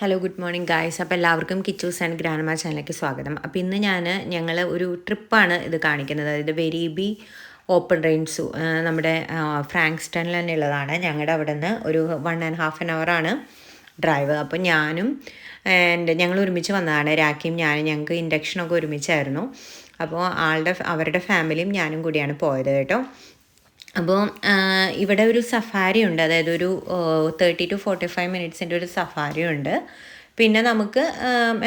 Hello good morning guys. അപ്പോൾ എല്ലാവർക്കും Kichus and grandma ചാനലിലേക്ക് സ്വാഗതം. അപ്പോൾ ഇന്ന് ഞങ്ങൾ ഒരു ട്രിപ്പാണ് ഇത് കാണിക്കുന്നത്. അതായത് വെരീബി ഓപ്പൺ റെയിൻ സൂ നമ്മുടെ ഫ്രാങ്ക്സ്റ്റണിൽ തന്നെ ഉള്ളതാണ്. ഞങ്ങളുടെ അവിടെ നിന്ന് ഒരു 1.5 hour ഡ്രൈവ്. അപ്പോൾ ഞാനും ഞങ്ങൾ ഒരുമിച്ച് വന്നതാണ്. രാഖിയും ഞാനും. ഞങ്ങൾക്ക് ഇൻഡക്ഷനൊക്കെ ഒരുമിച്ചായിരുന്നു. അപ്പോൾ അവരുടെ ഫാമിലിയും ഞാനും കൂടിയാണ് പോയത് കേട്ടോ. അപ്പോൾ ഇവിടെ ഒരു സഫാരി ഉണ്ട്, അതായത് ഒരു 30 to 45 minutes ഒരു സഫാരി ഉണ്ട്. പിന്നെ നമുക്ക്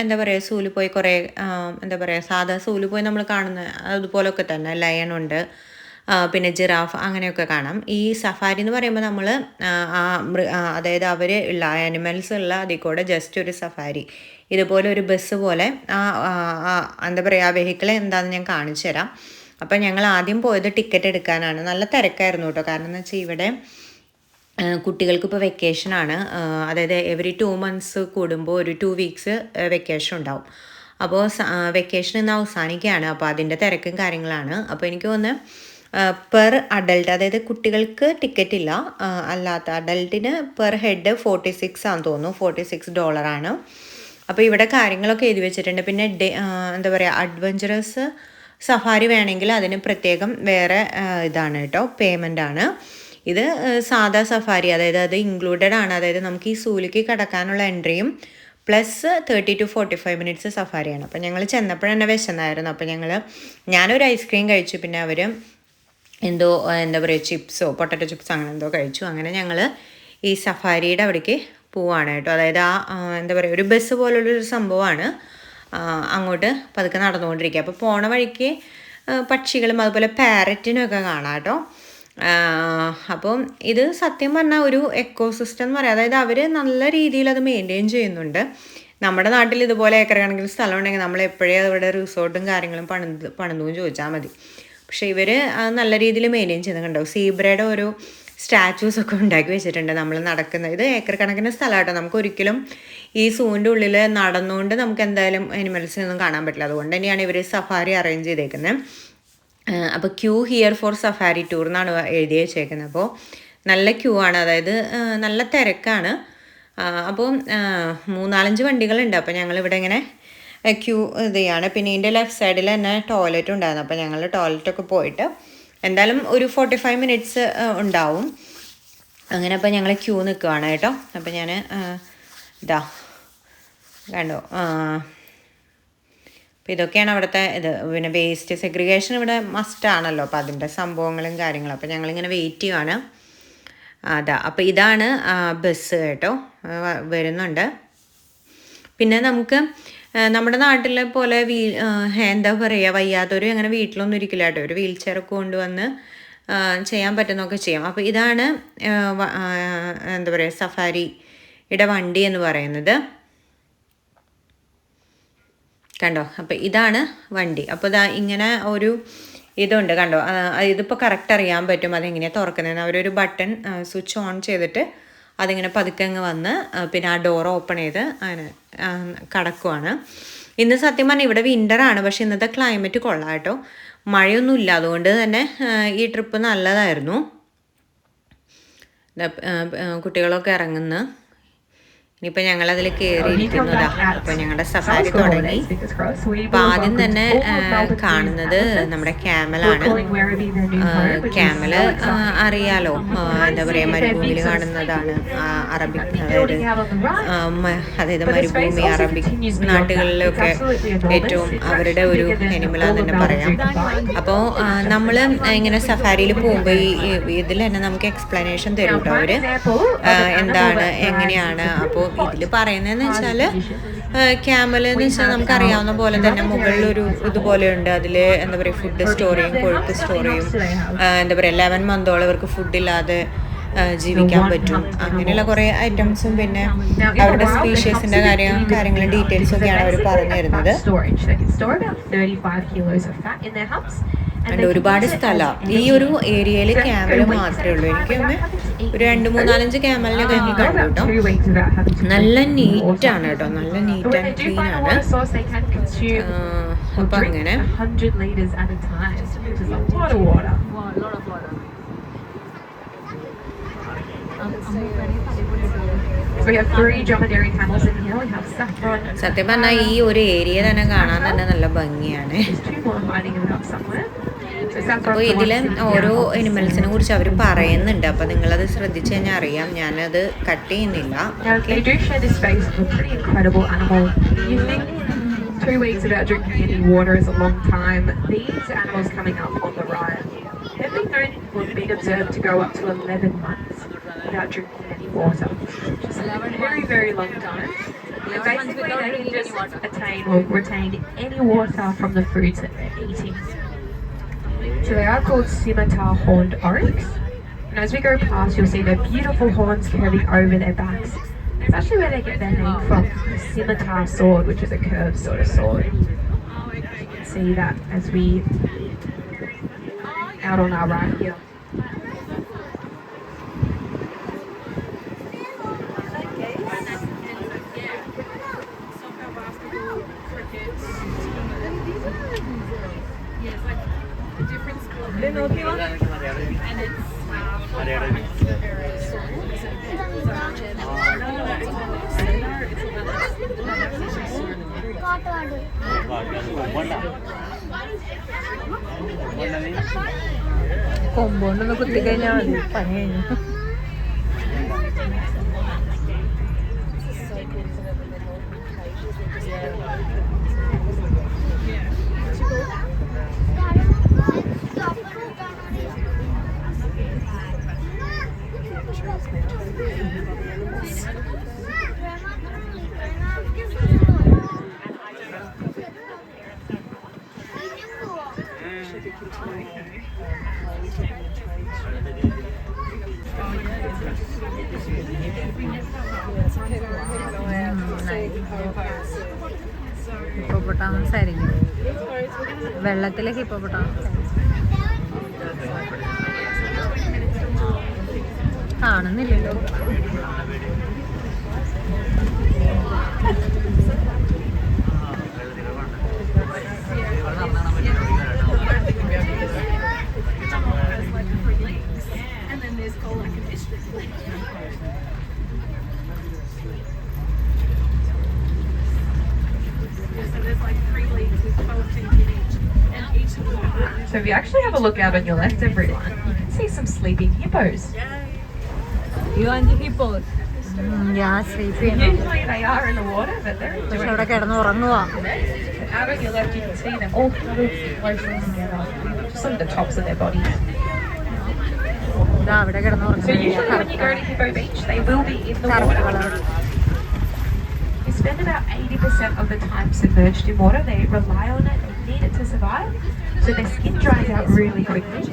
എന്താ പറയുക, സൂല് പോയി കുറേ എന്താ പറയുക, സാധാ സൂല് പോയി നമ്മൾ കാണുന്ന അതുപോലൊക്കെ തന്നെ ലയൺ ഉണ്ട്, പിന്നെ ജിറാഫ് അങ്ങനെയൊക്കെ കാണാം. ഈ സഫാരി എന്ന് പറയുമ്പോൾ നമ്മൾ അതായത് അവർ ഉള്ള ആനിമൽസ് ഉള്ള അതിൽ കൂടെ ജസ്റ്റ് ഒരു സഫാരി ഇതുപോലെ ഒരു ബസ് പോലെ എന്താ പറയുക, ആ വെഹിക്കിൾ എന്താണെന്ന് ഞാൻ കാണിച്ചു തരാം. അപ്പം ഞങ്ങൾ ആദ്യം പോയത് ടിക്കറ്റ് എടുക്കാനാണ്. നല്ല തിരക്കായിരുന്നു കേട്ടോ. കാരണം എന്ന് വെച്ചാൽ ഇവിടെ കുട്ടികൾക്ക് ഇപ്പോൾ വെക്കേഷനാണ്. അതായത് എവറി 2 months കൂടുമ്പോൾ ഒരു 2 weeks വെക്കേഷൻ ഉണ്ടാവും. അപ്പോൾ വെക്കേഷൻ ഇന്ന് അവസാനിക്കുകയാണ്. അപ്പോൾ അതിൻ്റെ തിരക്കും കാര്യങ്ങളാണ്. അപ്പോൾ എനിക്ക് തോന്നുന്നു പെർ അഡൽട്ട്, അതായത് കുട്ടികൾക്ക് ടിക്കറ്റ് ഇല്ല, അല്ലാത്ത അഡൽട്ടിന് പെർ ഹെഡ് 46 ആണെന്ന് തോന്നുന്നു. $46. അപ്പോൾ ഇവിടെ കാര്യങ്ങളൊക്കെ എഴുതി വെച്ചിട്ടുണ്ട്. പിന്നെ എന്താ പറയുക, അഡ്വഞ്ചറസ് സഫാരി വേണമെങ്കിൽ അതിന് പ്രത്യേകം വേറെ ഇതാണ് കേട്ടോ, പേയ്മെൻ്റ് ആണ്. ഇത് സാധാ സഫാരി, അതായത് അത് ഇൻക്ലൂഡഡ് ആണ്. അതായത് നമുക്ക് ഈ സൂലിക്ക് കിടക്കാനുള്ള എൻട്രിയും പ്ലസ് 30 to 45 minutes സഫാരിയാണ്. അപ്പോൾ ഞങ്ങൾ ചെന്നപ്പോഴെന്നെ വിശന്നായിരുന്നു. അപ്പോൾ ഞാനൊരു ഐസ്ക്രീം കഴിച്ചു. പിന്നെ അവർ എന്താ പറയുക, ചിപ്സോ പൊട്ടറ്റോ ചിപ്സോ അങ്ങനെ എന്തോ കഴിച്ചു. അങ്ങനെ ഞങ്ങൾ ഈ സഫാരിയുടെ അവിടേക്ക് പോവാണ് കേട്ടോ. അതായത് എന്താ പറയുക, ഒരു ബസ് പോലുള്ളൊരു സംഭവമാണ്. അങ്ങോട്ട് പതുക്കെ നടന്നുകൊണ്ടിരിക്കുക. അപ്പോൾ പോണ വഴിക്ക് പക്ഷികളും അതുപോലെ പാരറ്റിനൊക്കെ കാണാം കേട്ടോ. അപ്പം ഇത് സത്യം പറഞ്ഞാൽ ഒരു എക്കോസിസ്റ്റം എന്ന് പറയാം. അതായത് അവർ നല്ല രീതിയിൽ അത് മെയിൻറ്റെയിൻ ചെയ്യുന്നുണ്ട്. നമ്മുടെ നാട്ടിൽ ഇതുപോലെ ഏക്കർ കണക്കിന് സ്ഥലം ഉണ്ടെങ്കിൽ നമ്മൾ എപ്പോഴേ അവിടെ റിസോർട്ടും കാര്യങ്ങളും പണിതു ചോദിച്ചാൽ മതി. പക്ഷേ ഇവർ നല്ല രീതിയിൽ മെയിൻറ്റെയിൻ ചെയ്യുന്നുണ്ടോ. സീബ്രയുടെ ഒരു സ്റ്റാച്യൂസൊക്കെ ഉണ്ടാക്കി വെച്ചിട്ടുണ്ട്. നമ്മൾ നടക്കുന്നത് ഇത് ഏക്കർ കണക്കിന് സ്ഥലമാട്ടോ. നമുക്ക് ഒരിക്കലും ഈ സൂവിൻ്റെ ഉള്ളിൽ നടന്നുകൊണ്ട് നമുക്ക് എന്തായാലും അനിമൽസിനൊന്നും കാണാൻ പറ്റില്ല. അതുകൊണ്ട് തന്നെയാണ് ഇവർ സഫാരി അറേഞ്ച് ചെയ്തേക്കുന്നത്. അപ്പോൾ queue here for safari tour എന്നാണ് എഴുതി വെച്ചേക്കുന്നത്. അപ്പോൾ നല്ല ക്യൂ ആണ്, അതായത് നല്ല തിരക്കാണ്. അപ്പോൾ 3-4 വണ്ടികളുണ്ട്. അപ്പോൾ ഞങ്ങളിവിടെ ഇങ്ങനെ ക്യൂ ഇത് ചെയ്യാണ്. പിന്നെ ഇതിൻ്റെ ലെഫ്റ്റ് സൈഡിൽ തന്നെ ടോയ്ലറ്റ് ഉണ്ടായിരുന്നു. അപ്പോൾ ഞങ്ങൾ ടോയ്ലറ്റൊക്കെ പോയിട്ട് എന്തായാലും ഒരു 45 minutes ഉണ്ടാവും. അങ്ങനെ അപ്പോൾ ഞങ്ങൾ ക്യൂ നിൽക്കുവാണ് കേട്ടോ. അപ്പോൾ ഞാൻ ഇതാ കണ്ടോ. അപ്പോൾ ഇതൊക്കെയാണ് അവിടുത്തെ ഇത്. പിന്നെ വേസ്റ്റ് സെഗ്രിഗേഷൻ ഇവിടെ മസ്റ്റാണല്ലോ. അപ്പോൾ അതിൻ്റെ സംഭവങ്ങളും കാര്യങ്ങളും. അപ്പോൾ ഞങ്ങളിങ്ങനെ വെയിറ്റ് ചെയ്യുവാണ്. അതാ, അപ്പോൾ ഇതാണ് ബസ് കേട്ടോ, വരുന്നുണ്ട്. പിന്നെ നമുക്ക് നമ്മുടെ നാട്ടിലെ പോലെ എന്താ പറയുക, വയ്യാത്തവരും അങ്ങനെ വീട്ടിലൊന്നും ഇരിക്കില്ല കേട്ടോ. ഒരു വീൽ ചെയറൊക്കെ കൊണ്ടുവന്ന് ചെയ്യാൻ പറ്റുന്നതൊക്കെ ചെയ്യാം. അപ്പോൾ ഇതാണ് എന്താ പറയുക, സഫാരിയുടെ വണ്ടി എന്ന് പറയുന്നത്. കണ്ടോ. അപ്പോൾ ഇതാണ് വണ്ടി. അപ്പോൾ ഇതാ ഇങ്ങനെ ഒരു ഇതുണ്ട് കണ്ടോ. ഇതിപ്പോൾ കറക്റ്റ് അറിയാൻ പറ്റും അതെങ്ങനെയാണ് തുറക്കുന്നതെന്ന്. അവരൊരു ബട്ടൺ സ്വിച്ച് ഓൺ ചെയ്തിട്ട് അതിങ്ങനെ പതുക്കെ അങ്ങ് വന്ന് പിന്നെ ആ ഡോർ ഓപ്പൺ ചെയ്ത് അങ്ങനെ കടക്കുവാണ്. ഇന്ന് സത്യം പറഞ്ഞാൽ ഇവിടെ വിൻ്ററാണ്. പക്ഷേ ഇന്നത്തെ ക്ലൈമറ്റ് കൊള്ളാം കേട്ടോ. മഴയൊന്നുമില്ല. അതുകൊണ്ട് തന്നെ ഈ ട്രിപ്പ് നല്ലതായിരുന്നു. കുട്ടികളൊക്കെ ഇറങ്ങുന്നു. ഇനിയിപ്പോൾ ഞങ്ങളതിൽ കയറിയിരിക്കുന്നതാ. അപ്പോൾ ഞങ്ങളുടെ സഫാരി തുടങ്ങി. അപ്പോൾ ആദ്യം തന്നെ കാണുന്നത് നമ്മുടെ ക്യാമലാണ്. ക്യാമൽ അറിയാലോ, എന്താ പറയുക, മരുഭൂമിയിൽ കാണുന്നതാണ്. അറബിക് അതായത് മരുഭൂമി അറബിക് നാട്ടുകളിലൊക്കെ ഏറ്റവും അവരുടെ ഒരു അനിമലാന്ന് തന്നെ പറയാം. അപ്പോൾ നമ്മൾ ഇങ്ങനെ സഫാരിയിൽ പോകുമ്പോൾ ഇതിൽ തന്നെ നമുക്ക് എക്സ്പ്ലനേഷൻ തരും കേട്ടോ അവർ, എന്താണ് എങ്ങനെയാണ്. അപ്പോൾ ഇതിൽ പറയുന്നതെന്ന് വെച്ചാൽ ക്യാമൽ എന്ന് വെച്ചാൽ നമുക്കറിയാവുന്ന പോലെ തന്നെ മുകളിലൊരു ഇതുപോലെയുണ്ട്. അതിൽ എന്താ പറയുക, ഫുഡ് സ്റ്റോർ ചെയ്യും, കൊഴുപ്പ് സ്റ്റോർ ചെയ്യും. എന്താ പറയുക, 11 monthോളം ഇവർക്ക് ഫുഡില്ലാതെ ജീവിക്കാൻ പറ്റും. അങ്ങനെയുള്ള കുറേ ഐറ്റംസും പിന്നെ അവരുടെ സ്പീഷ്യസിൻ്റെ കാര്യങ്ങളും ഡീറ്റെയിൽസൊക്കെയാണ് അവർ പറഞ്ഞു തരുന്നത്. ഉണ്ട് ഒരുപാട് സ്ഥലം. ഈ ഒരു ഏരിയയിൽ ക്യാമൽ മാത്രമേ ഉള്ളൂ. എനിക്ക് ഒരു 2-3-4 ക്യാമലിനെ കണ്ടു കേട്ടോ. നല്ല നീറ്റാണ് കേട്ടോ, നല്ല നീറ്റ് ആൻഡ് ക്ലീൻ ആണ്. അപ്പം അങ്ങനെ So we have 3 dromedary camels in here. We have Saffron. സത്യം പറഞ്ഞാൽ ഈ ഒരു ഏരിയ തന്നെ കാണാൻ തന്നെ നല്ല ഭംഗിയാണ്. There's 2 more hiding about somewhere. അപ്പോൾ ഇതിൽ ഓരോ എനിമൽസിനെ കുറിച്ച് അവർ പറയുന്നുണ്ട്. അപ്പോൾ നിങ്ങളത് ശ്രദ്ധിച്ചു കഴിഞ്ഞാൽ അറിയാം. ഞാനത് കട്ട് ചെയ്യുന്നില്ല. They do share this space with a pretty incredible animal. You think 2 weeks without drinking any water is a long time. These animals coming up on the right, they've been known or been observed to go up to 11 months without drinking any water, which is a very, very long time. And basically they can just attain or retain any water from the foods that they're eating. So they are called scimitar horned oryx. And as we go past, you'll see their beautiful horns curving over their backs. It's actually where they get their name from, the scimitar sword, which is a curved sort of sword. You can see that as we out on our right here. കൊമ്പോണ്ടൊന്ന് കുത്തി കഴിഞ്ഞാൽ മതി, പനി കഴിഞ്ഞു. Hippopotamus ആയിരിക്കും, വെള്ളത്തിലെ hippopotamus കാണുന്നില്ലല്ലോ. So if you actually have a look out on your left, everyone, you can see some sleeping hippos. You want the hippos? Yeah, sleeping. Usually they are in the water, but they're പക്ഷെ അവിടെ കിടന്ന് ഉറങ്ങുവാ. out on your left, you can see them all huddled closely together, just on the tops of their bodies. അവിടെ കിടന്ന് So usually when you go to Hippo Beach, they will be in the water. They spend about 80% of the time submerged in water. They rely on it, they need it to survive, so their skin dries out really quickly.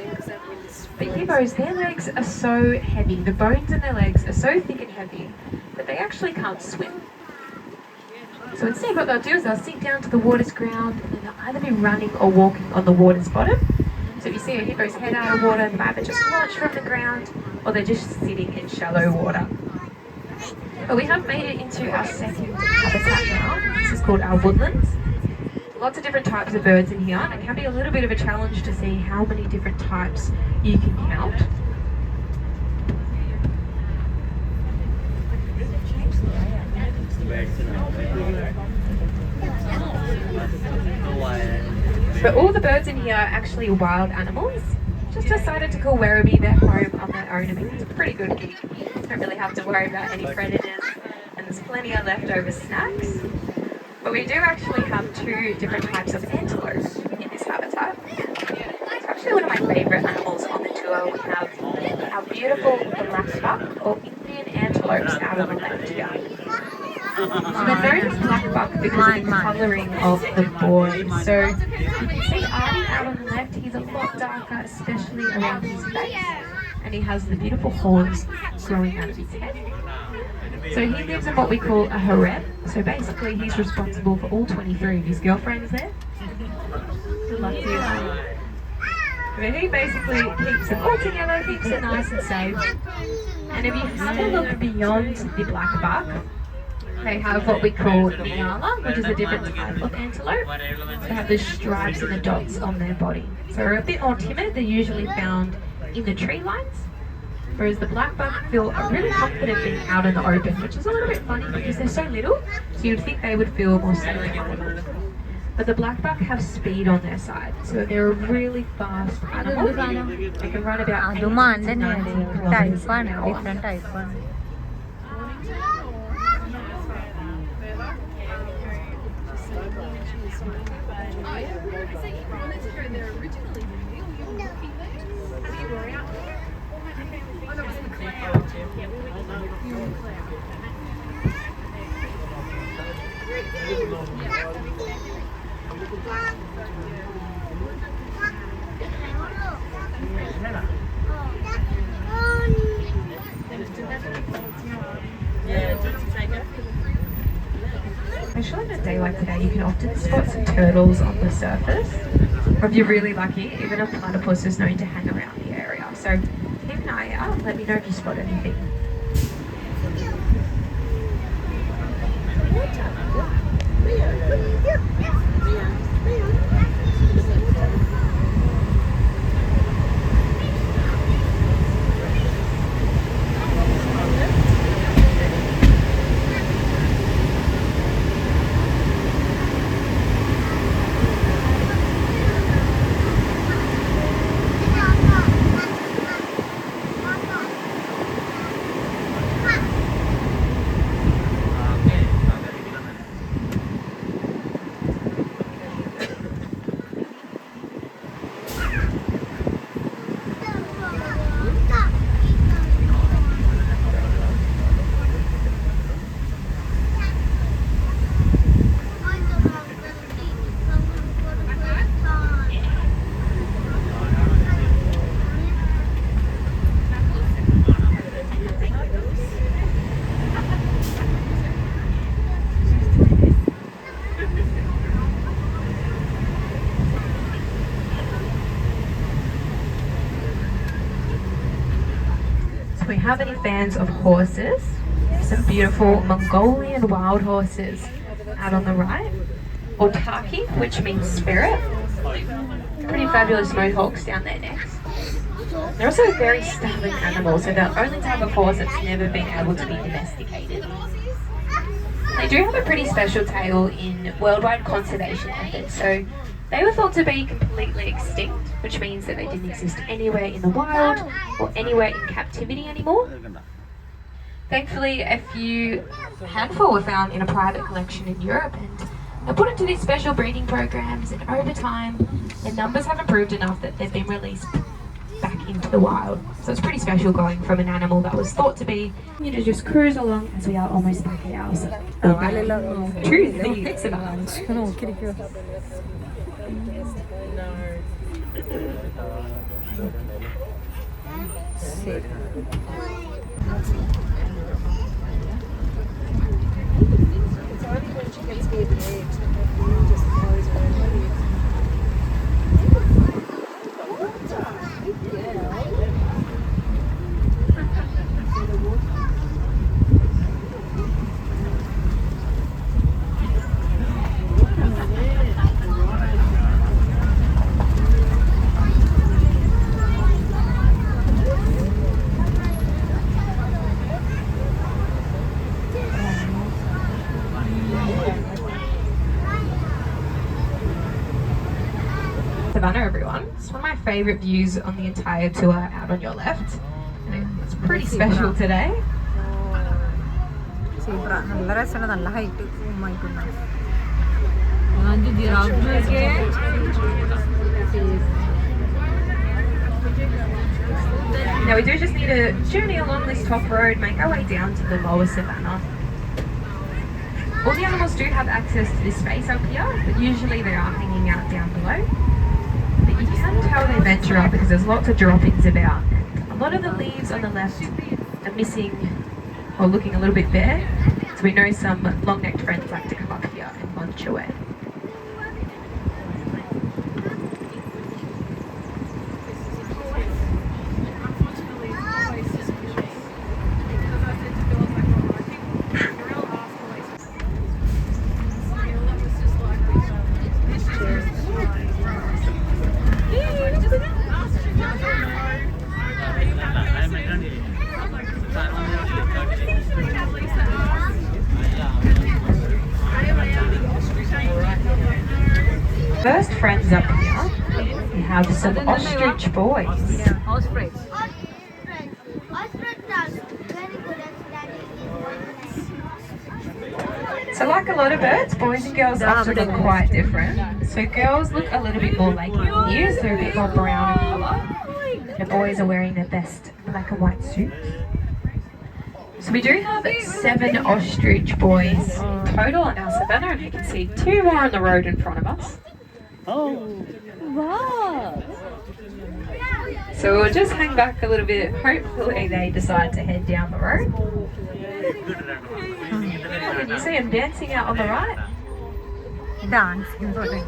But hippos, their legs are so heavy, the bones in their legs are so thick and heavy that they actually can't swim. So instead what they'll do is they'll sink down to the water's ground, and then they'll either be running or walking on the water's bottom. So if you see a hippo's head out of water, they've either just launched from the ground or they're just sitting in shallow water. But we have made it into our second habitat now. This is called our woodlands. Lots of different types of birds in here, and it can be a little bit of a challenge to see how many different types you can count. But all the birds in here are actually wild animals. Just decided to call Weribee their home on their own. I mean, it's a pretty good gig. Don't really have to worry about any predators, and there's plenty of leftover snacks. But we do actually have 2 different types of antelope in this habitat. It's actually one of my favourite animals on the tour. We have our beautiful black buck or Indian antelopes out on the left here. So they're known as black buck because of the colouring of the boy. So you can see Artie out on the left, he's a lot darker, especially around his face. And he has the beautiful horns growing out of his head. So he lives in what we call a harem. So basically he's responsible for all 23 of his girlfriends there. Good luck to you. But he basically keeps them all together, keeps it nice and safe. And if you have a look beyond the black buck, they have what we call Nyala, which is a different type of antelope. They have the stripes and the dots on their body. So they're a bit more timid. They're usually found in the tree lines. whereas the black buck feel really confident being out in the open, which is a little bit funny because they're so little, so you'd think they would feel more safe animals. But the black buck have speed on their side, so they're a really fast animal. They can run about 80 അത് to മാൻ 90 തന്നെയാണ് kilometers ടൈപ്പാണ് an hour. Different ടൈപ്പാണ് Especially on a day like today, you can often spot some turtles on the surface. Or if you're really lucky, even a platypus is known to hang around the area. So keep an eye out. Let me know if you spot anything. We have any fans of horses? Some beautiful Mongolian wild horses out on the right. Or Taki, which means spirit. Pretty fabulous mohawks down their necks. They're also very stubborn animals, so they're the only type of horse that's never been able to be domesticated. They do have a pretty special tale in worldwide conservation efforts, so they were thought to be completely extinct, which means that they didn't exist anywhere in the wild or anywhere in captivity anymore. Thankfully, a handful were found in a private collection in Europe, and they're put into these special breeding programs, and over time, their numbers have improved enough that they've been released back into the wild. So it's pretty special going from an animal that was thought to be, you know, just cruise along as we are almost back at ours. Truth, the savannah. നോക്കിയിരിക്കുവോ Savannah, everyone. It's one of my favourite views on the entire tour out on your left. And it's pretty special today. Zebra നല്ല രസമാണ് നല്ല height ഉമ്മായിട്ടുണ്ട് Now we do just need to journey along this top road, make our way down to the lower savannah. All the animals do have access to this space up here, but usually they are hanging out down below. But you can tell they venture up because there's lots of droppings about. And a lot of the leaves on the left are missing or looking a little bit bare, so we know some long-necked friends like to come up here and munch away. First friends up here, we have some ostrich boys. Osprey. So like a lot of birds, boys and girls often look quite different. So girls look a little bit more like ears, they're a bit more brown in colour. The boys are wearing their best black and white suits. So we do have 7 ostrich boys total in our savannah, and you can see 2 more on the road in front of us. So we'll just hang back a little bit. Hopefully they decide to head down the road. Can you see them dancing out on the right? Dance important.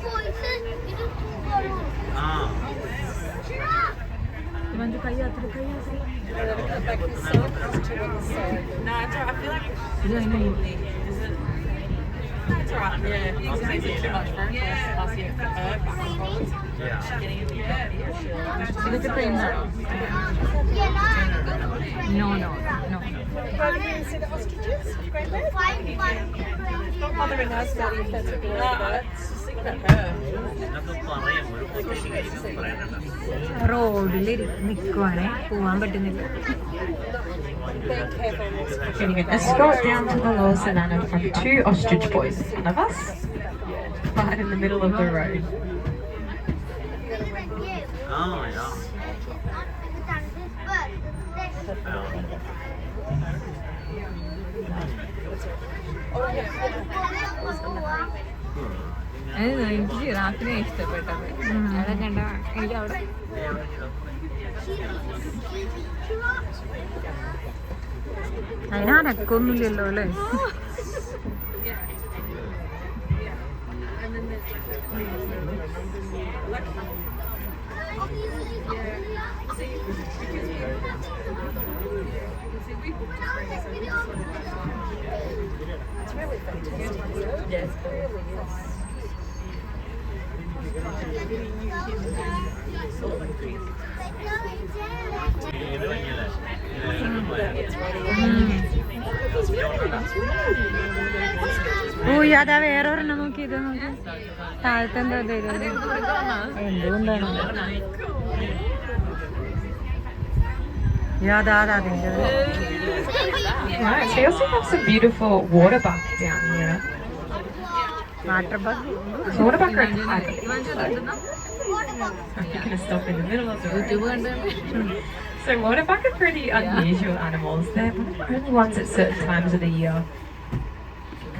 No. Mothering us, Daddy, if that's a good റോഡിൽ നിൽക്കുവാണേ പോവാൻ പറ്റുന്നില്ല. Getting an escort down to the lower savannah from 2 ostrich boys in front of us, right in the middle of the road. എനിക്ക് ജിറാഫിനെ ഇഷ്ടപ്പെട്ടത്. അവിടെ കണ്ട എനിക്ക് അവിടെ അതിനനക്കൊന്നുമില്ലല്ലോ അല്ലേ? ഓ അതാ വേറൊരെണ്ണം നോക്കിയത് നോക്കി താഴത്തെ എന്താ എന്തുകൊണ്ടാണ് Right, so you also have some beautiful water buck down here. Water bug. So water buck are a type of You're going to stop in the middle of the road. So water buck are pretty unusual animals. They're one of the only ones at certain times of the year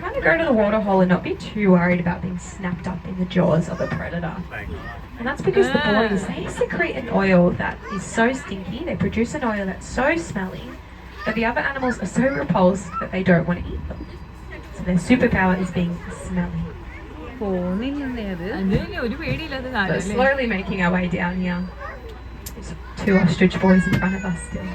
kind of go to the water hole and not be too worried about being snapped up in the jaws of a predator. And that's because the boys, they secrete an oil that is so stinky, they produce an oil that's so smelly, that the other animals are so repulsed that they don't want to eat them. So their superpower is being smelly. So slowly making our way down here. There's 2 ostrich boys in front of us still.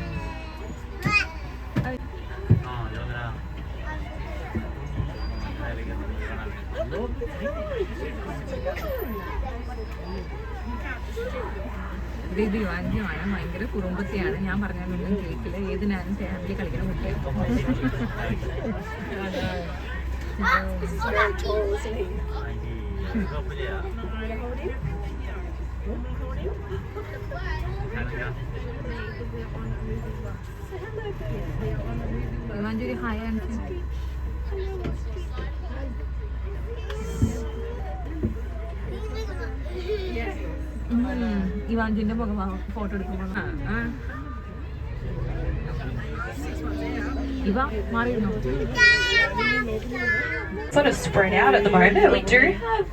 ഇത് യുവാഞ്ചിയാണ്, ഭയങ്കര കുറുമ്പത്തിയാണ്. ഞാൻ പറഞ്ഞാലൊന്നും കേൾക്കില്ല. ഏത് ഞാനും family കളിക്കുന്ന കുട്ടിയാണ്. യുവാഞ്ചി ഒരു hi ആണ്. ഇവാഞ്ചിന്റെ മുഖം ഫോട്ടോ എടുക്കുമ്പോൾ ഇവ മാറിയിരുന്നോ? Sort of spread out at the moment. We do have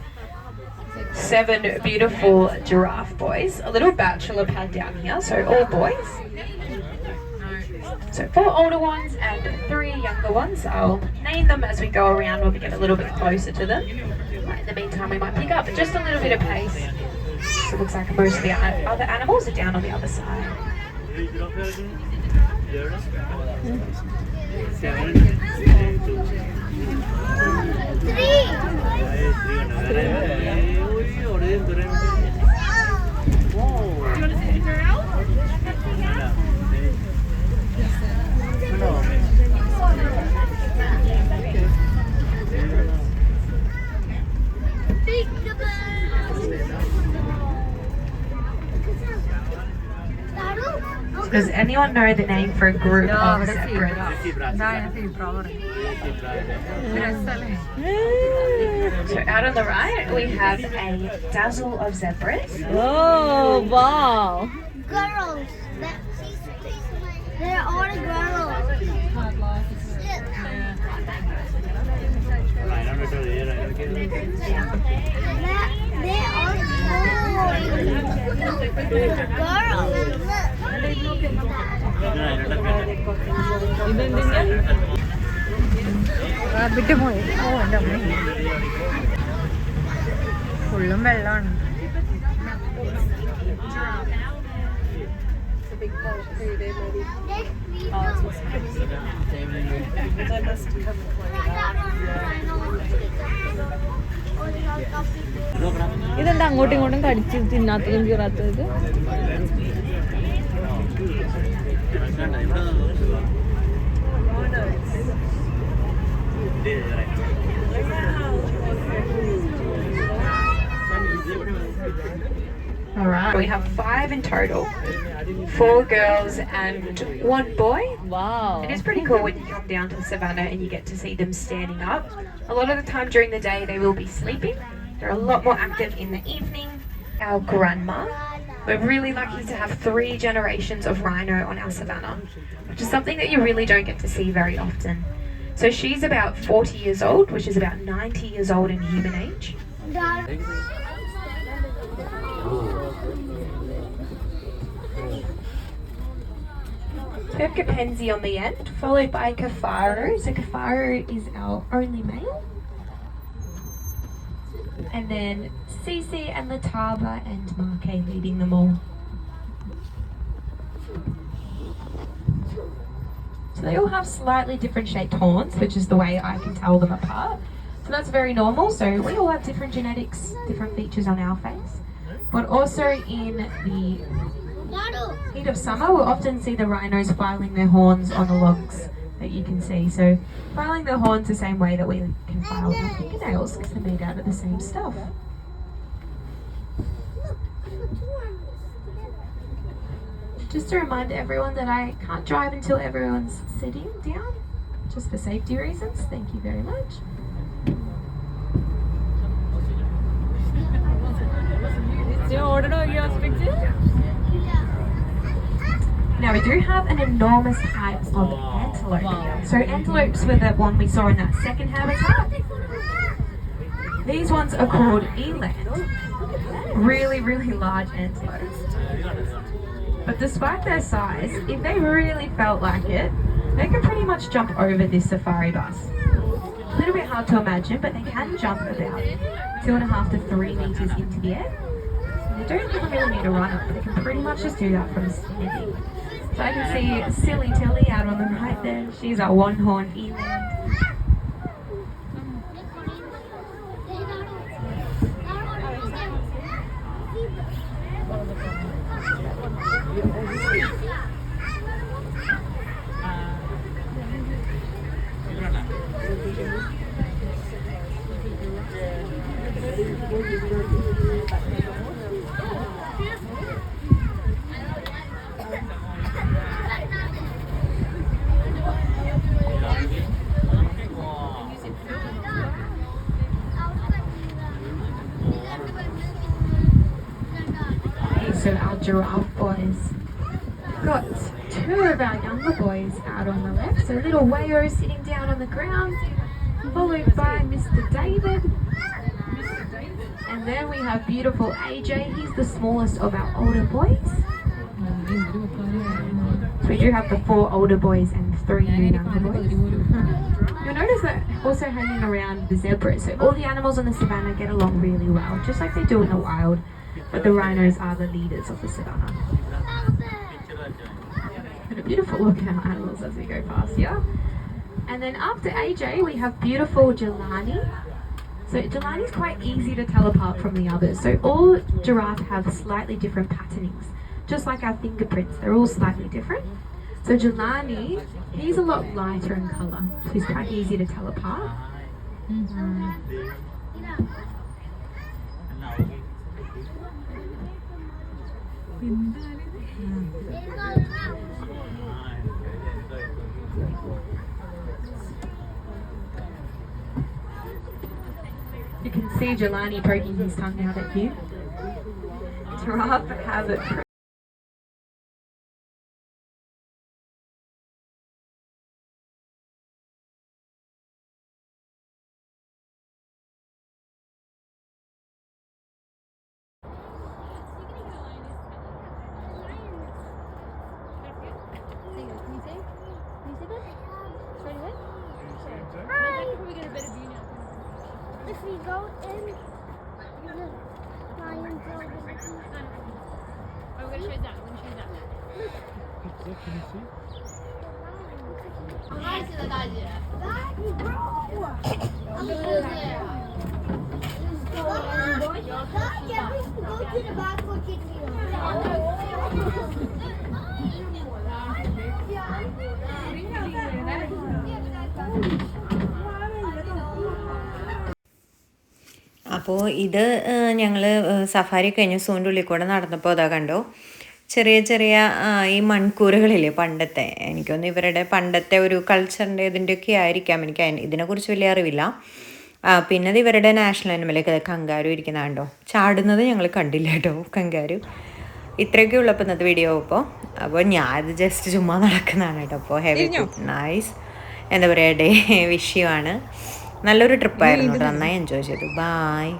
7 beautiful giraffe boys, a little bachelor pad down here, so all boys. So 4 older ones and 3 younger ones. I'll name them as we go around when we get a little bit closer to them. In the meantime, we might pick up just a little bit of pace. So it looks like most of the other animals are down on the other side. Does anyone know the name for a group of zebras? So out on the right, we have a dazzle of zebras. Oh, wow. Girls. They're all girls. They're all വിട്ടു പോയി. ഓ എൻ്റെ അമ്മ, ഫുള്ളും വെള്ളമാണ്. ഇതെന്താ അങ്ങോട്ടും ഇങ്ങോട്ടും കടിച്ച് തിന്നാത്തതും കീറാത്തത്? Alright, we have 5 in total. 4 girls and 1 boy. Wow. It is pretty cool when you come down to the savannah and you get to see them standing up. A lot of the time during the day they will be sleeping. They're a lot more active in the evening. Our grandma. We're really lucky to have 3 generations of rhino on our savannah, which is something that you really don't get to see very often. So she's about 40 years old, which is about 90 years old in human age. We have Kapenzi on the end, followed by Kafaru. So Kafaru is our only male. And then Cece and Latava and Marke leading them all. So they all have slightly different shaped horns, which is the way I can tell them apart. So that's very normal. So we all have different genetics, different features on our face. But also in the heat of summer, we'll often see the rhinos filing their horns on the logs that you can see. So filing their horns the same way that we can file our fingernails, because they're made out of the same stuff. Just to remind everyone that I can't drive until everyone's sitting down, just for safety reasons. Thank you very much. Now we do have an enormous type of antelope here. So antelopes were the one we saw in that second habitat. These ones are called eland. Really, really large antelopes. But despite their size, if they really felt like it, they can pretty much jump over this safari bus. A little bit hard to imagine, but they can jump about 2.5 to 3 meters into the air. They don't even really need a run up, they can pretty much just do that from standing. So I can see Silly Tilly out on the right there. She's our one-horned eland. So our giraffe boys. Got 2 of our younger boys out on the left. So little Wayo sitting down on the ground, followed by Mr. David. And then we have beautiful AJ. He's the smallest of our older boys. So we do have the 4 older boys and 3 younger boys. You'll notice that also hanging around the zebras. So all the animals on the savannah get along really well, just like they do in the wild. But the rhinos are the leaders of the savannah. And a beautiful look at our animals as we go past here. And then after AJ, we have beautiful Jelani. So Jelani's quite easy to tell apart from the others. So all giraffes have slightly different patternings. Just like our fingerprints, they're all slightly different. So Jelani, he's a lot lighter in colour. So he's quite easy to tell apart. You can see Jelani poking his tongue out at you. Giraffe has it. If we go in the lion building. I'm going to show you that. I'm going to show you that. Daddy, bro! Can we go to the back for kids? അപ്പോൾ ഇത് ഞങ്ങൾ safari കഴിഞ്ഞ് സൂൻ്റെ ഉള്ളിൽ കൂടെ നടന്നപ്പോൾ അതാ കണ്ടോ ചെറിയ ചെറിയ ഈ മൺകൂരകളില്ലേ പണ്ടത്തെ എനിക്കൊന്ന് ഇവരുടെ പണ്ടത്തെ ഒരു കൾച്ചറിൻ്റെ ഇതിൻ്റെയൊക്കെ ആയിരിക്കാം എനിക്ക് ഇതിനെക്കുറിച്ച് വലിയ അറിവില്ല. പിന്നെ അത് ഇവരുടെ നാഷണൽ അനിമലൊക്കെ കങ്കാരു ഇരിക്കുന്ന കണ്ടോ ചാടുന്നത് ഞങ്ങൾ കണ്ടില്ല കേട്ടോ കങ്കാരു. ഇത്രയൊക്കെ ഉള്ളപ്പോൾ ഇന്നത്തെ വീഡിയോ അപ്പോൾ ഞാൻ ഇത് ജസ്റ്റ് ചുമ്മാ നടക്കുന്നതാണ് കേട്ടോ. അപ്പോൾ ഹെവി നൈസ് എന്താ പറയുക ഡേ വിഷയമാണ്. നല്ലൊരു ട്രിപ്പായിരുന്നു. നന്നായി എൻജോയ് ചെയ്തു. ബായ്.